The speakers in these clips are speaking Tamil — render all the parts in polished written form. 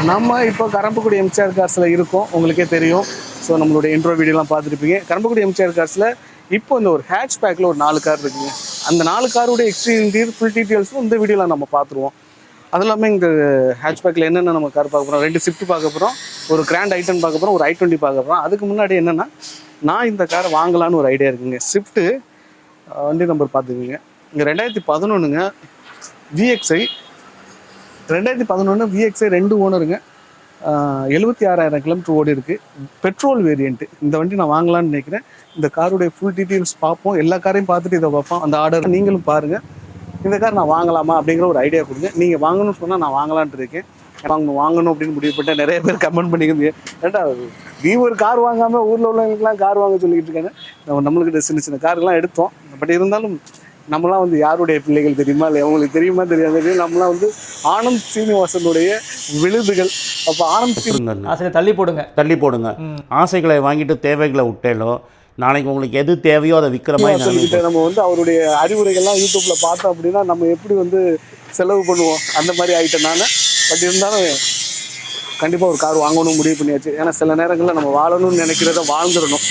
நம்ம இப்போ கரம்பக்குடி எம்சிஆர் கார்ஸில் இருக்கோம், உங்களுக்கே தெரியும். ஸோ நம்மளுடைய இன்ட்ரோ வீடியோலாம் பார்த்துருப்பீங்க. கரம்பக்குடி எம்சிஆர் கார்ஸில் இப்போ இந்த ஒரு ஹேட்ச் பேக்கில் ஒரு 4 கார் இருக்குங்க. அந்த 4 காருடைய எக்ஸ்டீரியர் ஃபுல் டீட்டெயில்ஸும் இந்த வீடியோவில் நம்ம பார்த்துருவோம். அது இல்லாமல் இந்த ஹேட்ச் பேக்கில் என்னென்ன நம்ம கார் பார்க்க போகிறோம், 2 ஸ்விஃப்ட் பார்க்க போகிறோம், ஒரு கிராண்ட் ஐட்டன் பார்க்க போகிறோம், ஒரு i20 பார்க்க போகிறோம். அதுக்கு முன்னாடி என்னென்னா, நான் இந்த காரை வாங்கலான்னு ஒரு ஐடியா இருக்குங்க. ஸ்விஃப்ட்டு வண்டி நம்பர் பார்த்துக்குங்க. இங்கே 2011ங்க VXI 2011 VXI 2 ஓனருங்க. 76,000 கிலோமீட்டர் ஓடி இருக்குது. Petrol variant. இந்த வண்டி நான் வாங்கலான்னு நினைக்கிறேன். இந்த காருடைய ஃபுல் டீட்டெயில்ஸ் பார்ப்போம். எல்லா காரையும் பார்த்துட்டு இதை பார்ப்போம். அந்த ஆர்டர் நீங்களும் பாருங்கள். இந்த கார் நான் வாங்கலாமா அப்படிங்கிற ஒரு ஐடியா கொடுங்க. நீங்கள் வாங்கணும்னு சொன்னால் நான் வாங்கலான்ட்டு இருக்கேன். வாங்கணும் அப்படின்னு முடிவு பண்ணிட்டு நிறைய பேர் கமெண்ட் பண்ணிக்கிறீங்க, ஏன்டா நீ ஒரு கார் வாங்காமல் ஊரில் உள்ளவங்களுக்குலாம் கார் வாங்க சொல்லிக்கிட்டு இருக்காங்க. நம்மளுக்கிட்ட சின்ன சின்ன காருலாம் எடுத்தோம். பட் இருந்தாலும் நம்மளாம் வந்து யாருடைய பிள்ளைகள் தெரியுமா, இல்லை அவங்களுக்கு தெரியுமா தெரியாது. நம்மளாம் வந்து ஆனந்த் சீனிவாசனுடைய விழுதுகள். அப்போ ஆனந்த் ஆசையை தள்ளி போடுங்க. ஆசைகளை வாங்கிட்டு தேவைகளை விட்டேலோ நாளைக்கு உங்களுக்கு எது தேவையோ அதை விற்கிற மாதிரி சொல்லிக்கிட்டு நம்ம வந்து அவருடைய அறிவுரைகள்லாம் யூடியூப்பில் பார்த்தோம் அப்படின்னா நம்ம எப்படி வந்து செலவு பண்ணுவோம் அந்த மாதிரி ஆகிட்டேன் நான். பட் இருந்தாலும் கண்டிப்பாக ஒரு கார் வாங்கணும் முடிவு பண்ணியாச்சு. ஏன்னா சில நேரங்களில் நம்ம வாழணும்னு நினைக்கிறத வாழ்ந்துடணும்,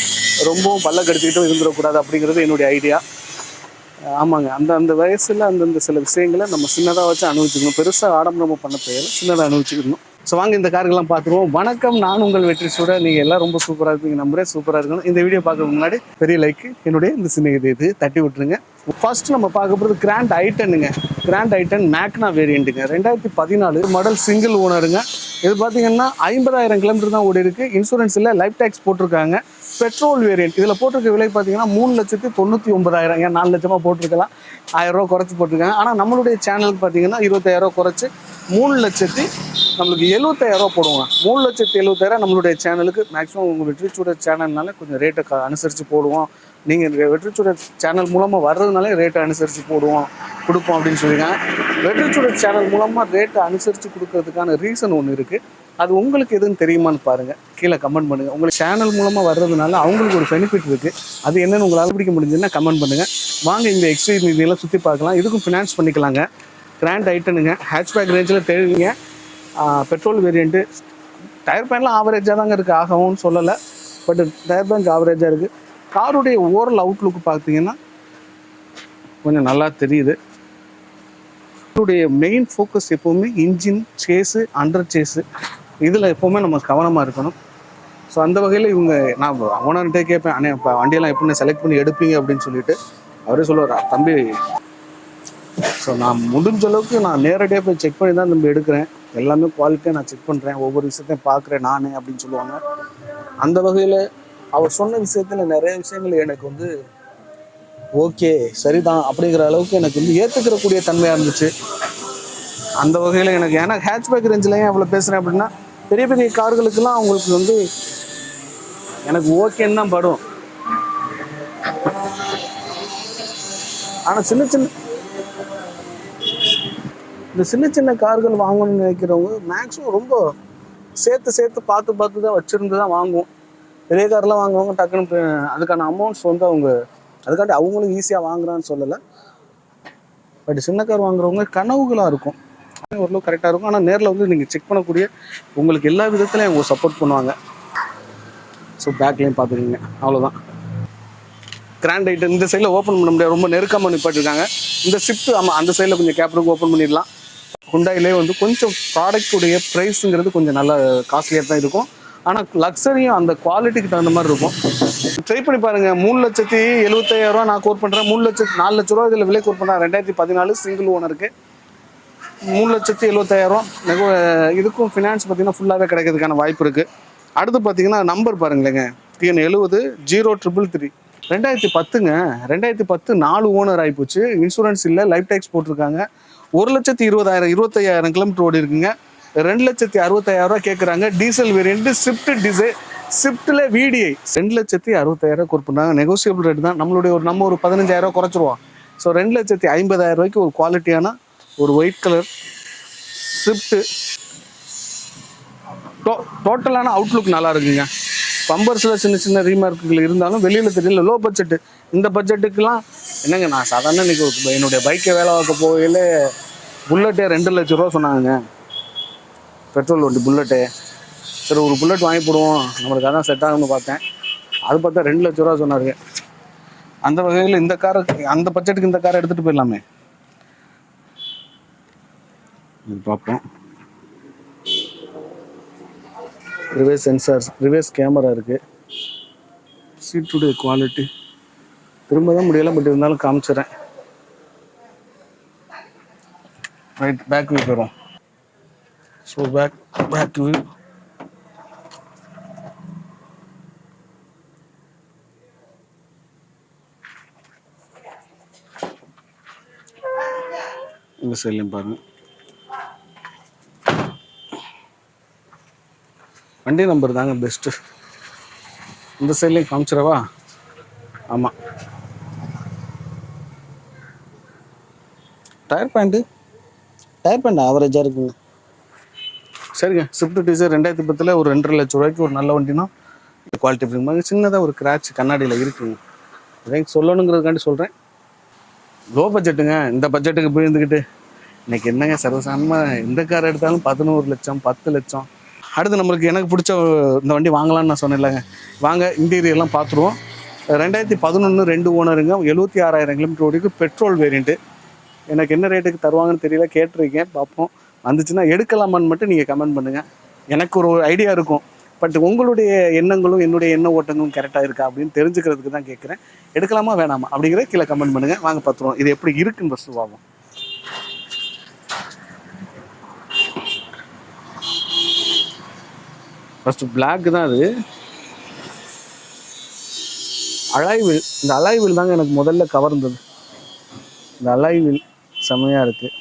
ரொம்பவும் பல்ல கடிச்சிக்கிட்டும் இருந்துடக்கூடாது அப்படிங்கிறது என்னுடைய ஐடியா. ஆமாங்க, அந்த வயசில் அந்தந்த சில விஷயங்களை நம்ம சின்னதாக வச்சு அனுபவிச்சுக்கணும். பெருசாக ஆடம்பரமாக பண்ண தேவையில்லை, சின்னதாக அனுபவிச்சுக்கணும். ஸோ வாங்க இந்த கார்கள்லாம் பார்த்துருவோம். வணக்கம், நான் உங்கள் வெற்றி சூட. நீங்கள் எல்லாம் ரொம்ப சூப்பராக இருப்பீங்க நம்புறேன். சூப்பராக இருக்கணும். இந்த வீடியோ பார்க்கறதுக்கு முன்னாடி பெரிய லைக்கு என்னுடைய இந்த சின்ன இது தட்டி விட்டுருங்க. ஃபர்ஸ்ட் நம்ம பார்க்க போகிறது கிராண்ட் ஐட்டனுங்க. கிராண்ட் ஐட்டன் மேக்னா வேரியண்ட்டுங்க. 2014 மாடல் சிங்கிள் ஓனருங்க. இது பார்த்தீங்கன்னா 50,000 கிலோமீட்டர் தான் ஓடி இருக்குது. இன்சூரன்ஸ் இல்லை, லைஃப் டேக்ஸ் போட்டிருக்காங்க. Petrol variant. இதில் போட்டிருக்க விலை பார்த்தீங்கன்னா 3,99,000. ஏன் 4 லட்சமாக போட்டிருக்கலாம், 1000 ரூபா குறைச்சி போட்டிருக்காங்க. ஆனால் நம்மளுடைய சேனலுக்கு பார்த்தீங்கன்னா 25,000 ரூபா குறைச்சி 3,00,000 நம்மளுக்கு 75,000 ரூபா போடுவாங்க. 3,70,000 நம்மளுடைய சேனலுக்கு மேக்ஸிமம் உங்கள் வெற்றிச்சூட சேனல்னால கொஞ்சம் ரேட்டை அனுசரித்து போடுவோம். நீங்கள் வெற்றிச்சூட சேனல் மூலமாக வர்றதுனாலே ரேட்டை அனுசரித்து கொடுப்போம் அப்படின்னு சொல்லியிருக்காங்க. வெற்றிச்சூட சேனல் மூலமாக ரேட்டை அனுசரித்து கொடுக்கறதுக்கான ரீசன் ஒன்று இருக்குது. அது உங்களுக்கு எதுன்னு தெரியுமான்னு பாருங்கள், கீழே கமெண்ட் பண்ணுங்கள். உங்களுக்கு சேனல் மூலமாக வர்றதுனால அவங்களுக்கு ஒரு பெனிஃபிட் இருக்குது. அது என்னென்னு உங்களால் பிடிக்க முடிஞ்சுன்னா கமெண்ட் பண்ணுங்கள். வாங்க இந்த எக்ஸ்ட்ரீம் இதெல்லாம் சுற்றி பார்க்கலாம். இதுக்கும் ஃபினான்ஸ் பண்ணிக்கலாங்க. கிராண்ட் ஐட்டனுங்க, ஹேட்ச்பேக் ரேஞ்சில் தெரியுங்க. Petrol variant. டயர் பேன்லாம் ஆவரேஜாக தாங்க இருக்குது, ஆகும்னு சொல்லலை. பட் டயர் பேங்க் ஆவரேஜாக இருக்குது. காருடைய ஓவரால் அவுட்லுக்கு பார்த்தீங்கன்னா கொஞ்சம் நல்லா தெரியுது. காருடைய மெயின் ஃபோக்கஸ் எப்போவுமே இன்ஜின், சேஸு, அண்டர் சேஸு, இதில் எப்போவுமே நம்ம கவனமாக இருக்கணும். ஸோ அந்த வகையில் இவங்க நான் ஓனர்கிட்டே கேட்பேன், அண்ணே இப்போ வண்டியெல்லாம் எப்படி செலக்ட் பண்ணி எடுப்பீங்க அப்படின்னு சொல்லிட்டு அவரே சொல்லுவார், தம்பி ஸோ நான் முடிஞ்ச அளவுக்கு நான் நேரடியாக போய் செக் பண்ணி தான் தம்பி எடுக்கிறேன். எல்லாமே குவாலிட்டியாக நான் செக் பண்ணுறேன், ஒவ்வொரு விஷயத்தையும் பார்க்குறேன் நான் அப்படின்னு சொல்லுவாங்க. அந்த வகையில் அவர் சொன்ன விஷயத்தில் நிறைய விஷயங்கள் எனக்கு வந்து ஓகே சரிதான் அப்படிங்கிற அளவுக்கு எனக்கு வந்து ஏற்றுக்கிறக்கூடிய தன்மையாக இருந்துச்சு. அந்த வகையில் எனக்கு ஏன்னா ஹேட்ச்பேக் ரேஞ்சில் ஏன் அவ்வளோ பேசுகிறேன் அப்படின்னா, பெரிய பெரிய கார்களுக்கெல்லாம் அவங்களுக்கு வந்து எனக்கு ஓகேன்னு தான் படும். ஆனால் சின்ன சின்ன கார்கள் வாங்கணும்னு நினைக்கிறவங்க மேக்ஸிமம் ரொம்ப சேர்த்து பார்த்து தான் வச்சுருந்து தான் வாங்குவோம். பெரிய கார்லாம் வாங்குவாங்க டக்குன்னு அதுக்கான அமௌண்ட்ஸ் வந்து அதுக்காண்டி அவங்களும் ஈஸியாக வாங்குறான்னு சொல்லலை. பட் சின்ன கார் வாங்குறவங்க கனவுகளாக இருக்கும், ஓரளவு கரெக்டாக இருக்கும். ஆனால் நேரில் வந்து நீங்கள் செக் பண்ணக்கூடிய உங்களுக்கு எல்லா விதத்துலையும் அவங்க சப்போர்ட் பண்ணுவாங்க. ஸோ பேக்லேயும் பார்த்துக்கிங்க, அவ்வளோதான். கிராண்ட் ஐட்டம் இந்த சைடில் ஓப்பன் பண்ண முடியாது, ரொம்ப நெருக்கமாக நிப்பாட்டிருக்காங்க. இந்த ஷிஃப்ட் ஆமாம் அந்த சைடில் கொஞ்சம் கேப்ருக்கு ஓப்பன் பண்ணிடலாம். ஹுண்டாயிலே வந்து கொஞ்சம் ப்ராடக்டுடைய ப்ரைஸுங்கிறது கொஞ்சம் நல்லா காஸ்ட்லியாக தான் இருக்கும். ஆனால் லக்ஸரியும் அந்த குவாலிட்டிக்கு தகுந்த மாதிரி இருக்கும். ட்ரை பண்ணி பாருங்கள். 3,75,000 ரூபா நான் கோட் பண்ணுறேன். 4 லட்ச ரூபா இதில் விலை கோட் பண்ணுறேன். 2014 சிங்கிள் ஓனருக்கு 3,75,000. இதுக்கும் ஃபினான்ஸ் பார்த்தீங்கன்னா ஃபுல்லாகவே கிடைக்கிறதுக்கான வாய்ப்பு இருக்குது. அடுத்து பார்த்தீங்கன்னா நம்பர் பாருங்களேங்க, TN 70 033. 2010ங்க. 2010 4 ஓனர் ஆகிப்போச்சு. இன்சூரன்ஸ் இல்லை, லைஃப் டேக்ஸ் போட்டிருக்காங்க. 1,20,000 25,000 கிலோமீட்டர் ஓடி இருக்குங்க. 2,65,000 ரூபா கேட்குறாங்க. டீசல் வேரியன்ட் ஸ்விஃப்ட்டில் VDI 2,65,000 கோட் பண்ணுறாங்க. நெகோசியபிள் ரேட் தான். நம்ம ஒரு 15,000 குறைச்சிருவோம். ஸோ 2,50,000 ரூபாய்க்கு ஒரு குவாலிட்டியான ஒரு ஒயிட் கலர் ஸ்விஃப்ட்டு. டோட்டலான அவுட்லுக் நல்லா இருக்குங்க. பம்பர்ஸில் சின்ன ரீமார்க்குகள் இருந்தாலும் வெளியில் தெரியல. Low budget. இந்த பட்ஜெட்டுக்கெலாம் என்னங்க, நான் சாதாரண இன்றைக்கி என்னுடைய பைக்கை வேலை பார்க்க போகையில் புல்லட்டே 2 லட்ச ரூபா சொன்னாங்க. பெட்ரோல் வண்டி புல்லட்டு. சரி ஒரு புல்லட் வாங்கி போடுவோம், நம்மளுக்கு அதான் செட் ஆகும்னு பார்த்தேன். அது பார்த்தா 2 லட்ச ரூபா சொன்னாரு. அந்த வகையில் இந்த காரை, அந்த பட்ஜெட்டுக்கு இந்த காரை எடுத்துகிட்டு போயிடலாமே. இது பார்ப்போம். ரிவர்ஸ் சென்சார்ஸ், ரிவர்ஸ் கேமரா இருக்குது. சீட்டுடைய குவாலிட்டி திரும்ப தான் முடியலை, பட் இருந்தாலும் காமிச்சிடறேன். ரைட், பேக் வியூ போயிடும். So back view. இந்த சைட்லையும் பாருங்கள். வண்டி நம்பர் தாங்க பெஸ்ட்டு. இந்த சைட்லையும் காமிச்சிடவா? ஆமாம். டயர் பேண்ட் ஆவரேஜாக இருக்குங்க. சரிங்க. ஸ்விஃப்ட் டிசைர் 2010 ஒரு 2.5 லட்ச ரூபாய்க்கு ஒரு நல்ல வண்டினா குவாலிட்டி அப்படிங்க. சின்னதாக ஒரு கிராட்ச் கண்ணாடியில் இருக்குங்க. இதையும் சொல்லணுங்கிறதுக்காண்டி சொல்கிறேன். லோ பட்ஜெட்டுங்க. இந்த பட்ஜெட்டுக்கு போய் இருந்துக்கிட்டு இன்றைக்கி என்னங்க சர்வசாதாரணமாக எந்த கார் எடுத்தாலும் 11 லட்சம் 10 லட்சம். அடுத்து நம்மளுக்கு எனக்கு பிடிச்ச இந்த வண்டி வாங்கலான்னு நான் சொன்னேன் இல்லைங்க. வாங்க இன்டீரியர்லாம் பார்த்துருவோம். 2011 2 ஓனருங்க, 76,000 கிலோமீட்டர் ஓடிக்கு, பெட்ரோல் வேரியண்ட்டு. எனக்கு என்ன ரேட்டுக்கு தருவாங்கன்னு தெரியல, கேட்டிருக்கேன். பார்ப்போம். வந்துச்சுன்னா எடுக்கலாமான்னு மட்டும் நீங்கள் கமெண்ட் பண்ணுங்கள். எனக்கு ஒரு ஐடியா இருக்கும். பட் உங்களுடைய எண்ணங்களும் என்னுடைய எண்ண ஓட்டங்களும் கரெக்டாக இருக்கா அப்படின்னு தெரிஞ்சுக்கிறதுக்கு தான் கேட்குறேன். எடுக்கலாமா வேணாமா அப்படிங்கிறத கீழே கமெண்ட் பண்ணுங்கள். வாங்க பார்த்துருவோம் இது எப்படி இருக்குன்னு ஃபஸ்ட்டு பார்ப்போம். ஃபஸ்ட்டு பிளாக் தான் அது. அலாய்வில், இந்த அலாய்வில் தாங்க எனக்கு முதல்ல கவர்ந்தது. இந்த அலாய்வில் செம்மையாக இருக்குது.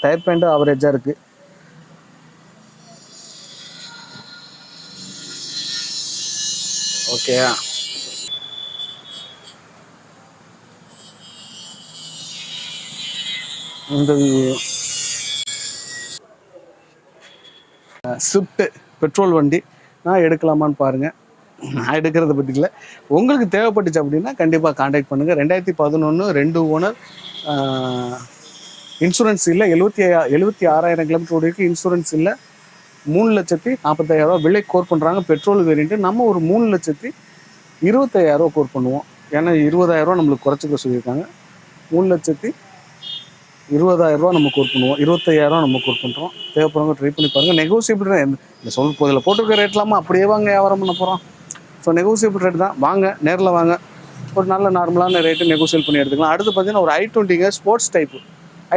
டயர் பேண்ட்டும் ஆவரேஜாக இருக்குது. ஓகே. இந்த ஸ்விஃப்ட் பெட்ரோல் வண்டி நான் எடுக்கலாமான்னு பாருங்கள். நான் எடுக்கிறத பற்றி இல்லை, உங்களுக்கு தேவைப்பட்டுச்சு அப்படின்னா கண்டிப்பாக காண்டாக்ட் பண்ணுங்கள். 2011 2 ஓனர், இன்சூரன்ஸ் இல்லை. 76,000 கிலோமீட்டர் ஓடிக்கு, இன்சூரன்ஸ் இல்லை. 3,40,000 ரூபா விலை கோர் பண்ணுறாங்க. Petrol variant. நம்ம ஒரு 3,25,000 ரூபா கோர் பண்ணுவோம். ஏன்னா 20,000 ரூபா நம்மளுக்கு குறைச்சிக்க சொல்லியிருக்காங்க. 3,20,000 ரூபா நம்ம கோர் பண்ணுவோம். 25,000 ரூபா நம்ம கோர் பண்ணுறோம். தேவைப்படுறவங்க ட்ரை பண்ணி பாருங்கள். நெகோசியபிள் இந்த இதில் போட்டிருக்க ரேட்லாமா அப்படியே வாங்க வியாபாரம் பண்ண போகிறோம். ஸோ நெகோசியபிள் ரேட் தான். வாங்க, நேரில் வாங்க, ஒரு நல்ல நார்மலான ரேட்டு நெகோசியேட் பண்ணி எடுத்துக்கலாம். அடுத்து பார்த்தீங்கன்னா ஒரு i20ங்க, ஸ்போர்ட்ஸ் டைப்பு.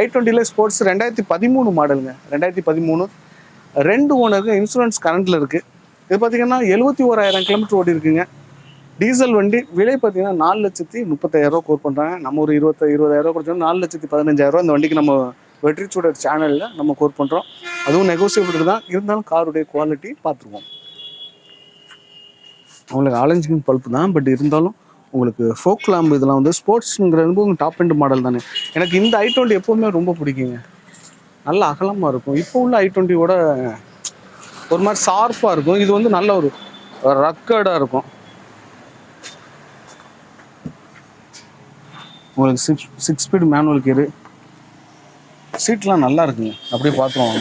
i20ல ஸ்போர்ட்ஸ் 2013 மாடலுங்க. 2013 2 ஓனருக்கு, இன்சூரன்ஸ் கரண்ட்டில் இருக்குது. இது பார்த்தீங்கன்னா 71,000 கிலோமீட்டர் ஓடி இருக்குங்க. டீசல் வண்டி. விலை பார்த்தீங்கன்னா 4,30,000 ரூபா கோர் பண்ணுறாங்க. நம்ம ஒரு 20,000 ரூபா கொடுத்தோம். 4,15,000 ரூபா இந்த வண்டிக்கு நம்ம வெற்றி சூடர் சேனலில் நம்ம கோர் பண்ணுறோம். அதுவும் நெகோசியபிள் தான். இருந்தாலும் காருடைய குவாலிட்டி பார்த்துருவோம். உங்களுக்கு ஆலஞ்சிங் பல்ப்பு தான், பட் இருந்தாலும் உங்களுக்கு ஃபோக் லாம்பு இதெல்லாம் வந்து ஸ்போர்ட்ஸுங்கிறது உங்களுக்கு டாப் எண்ட் மாடல் தானே. எனக்கு இந்த i20 எப்போவுமே ரொம்ப பிடிக்குங்க. நல்ல அகலமாக இருக்கும். இப்போ உள்ள i20யோட ஒரு மாதிரி ஷார்ப்பாக இருக்கும். இது வந்து நல்ல ஒரு ரக்கடாக இருக்கும். உங்களுக்கு 6 ஸ்பீடு மேனுவல் கியரு. சீட்லாம் நல்லா இருக்குங்க. அப்படியே பார்த்துருவாங்க.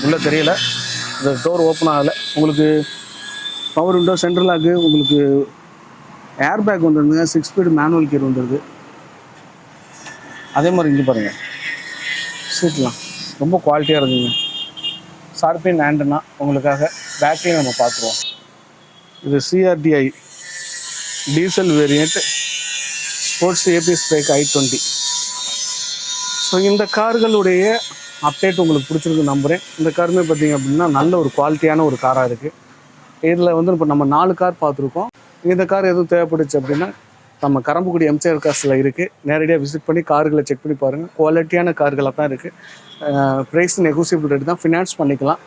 உள்ளே தெரியல, இந்த டோர் ஓப்பன் ஆகலை. உங்களுக்கு பவர் விண்டோ, சென்ட்ரல் லாக்கு, உங்களுக்கு ஏர் பேக் வந்துருந்துங்க. 6 ஸ்பீடு மேனுவல் கியர் வந்துடுது. அதே மாதிரி இங்கே பாருங்கள், சீட்லாம் ரொம்ப குவாலிட்டியாக இருக்குங்க. ஷார்பின் ஆண்டனா உங்களுக்காக பேக்கையும் நம்ம பார்த்துருவோம். இது CRDI diesel variant, sports ABS break i20. So இந்த கார்களுடைய அப்டேட் உங்களுக்கு பிடிச்சிருக்கு நம்புகிறேன். இந்த காருமே பார்த்தீங்க அப்படின்னா நல்ல ஒரு குவாலிட்டியான ஒரு காராக இருக்குது. இதில் வந்து இப்போ நம்ம 4 கார் பார்த்துருக்கோம். இந்த கார் எதுவும் தேவைப்படுச்சு அப்படின்னா நம்ம கரம்பக்குடி MCR காசில் இருக்குது. நேரடியாக விசிட் பண்ணி கார்களை செக் பண்ணி பாருங்கள். குவாலிட்டியான கார்களாக தான் இருக்குது. ப்ரைஸ் நெகோசியபிள் ரேட் தான். ஃபினான்ஸ் பண்ணிக்கலாம்.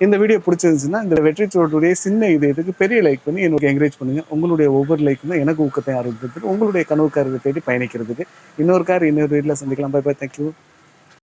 இந்த வீடியோ பிடிச்சிருந்துச்சுன்னா இந்த வெற்றி சூடருடைய சின்ன இதுக்கு பெரிய லைக் பண்ணி எனக்கு என்கரேஜ் பண்ணுங்கள். உங்களுடைய ஒவ்வொரு லைக் தான் எனக்கு ஊக்கத்தை ஆரம்பிக்கிறதுக்கு, உங்களுடைய கனவு காரை தேடி பயணிக்கிறதுக்கு. இன்னொரு கார் இன்னொரு வீட்டில் சந்திக்கலாம். Bye bye, thank you.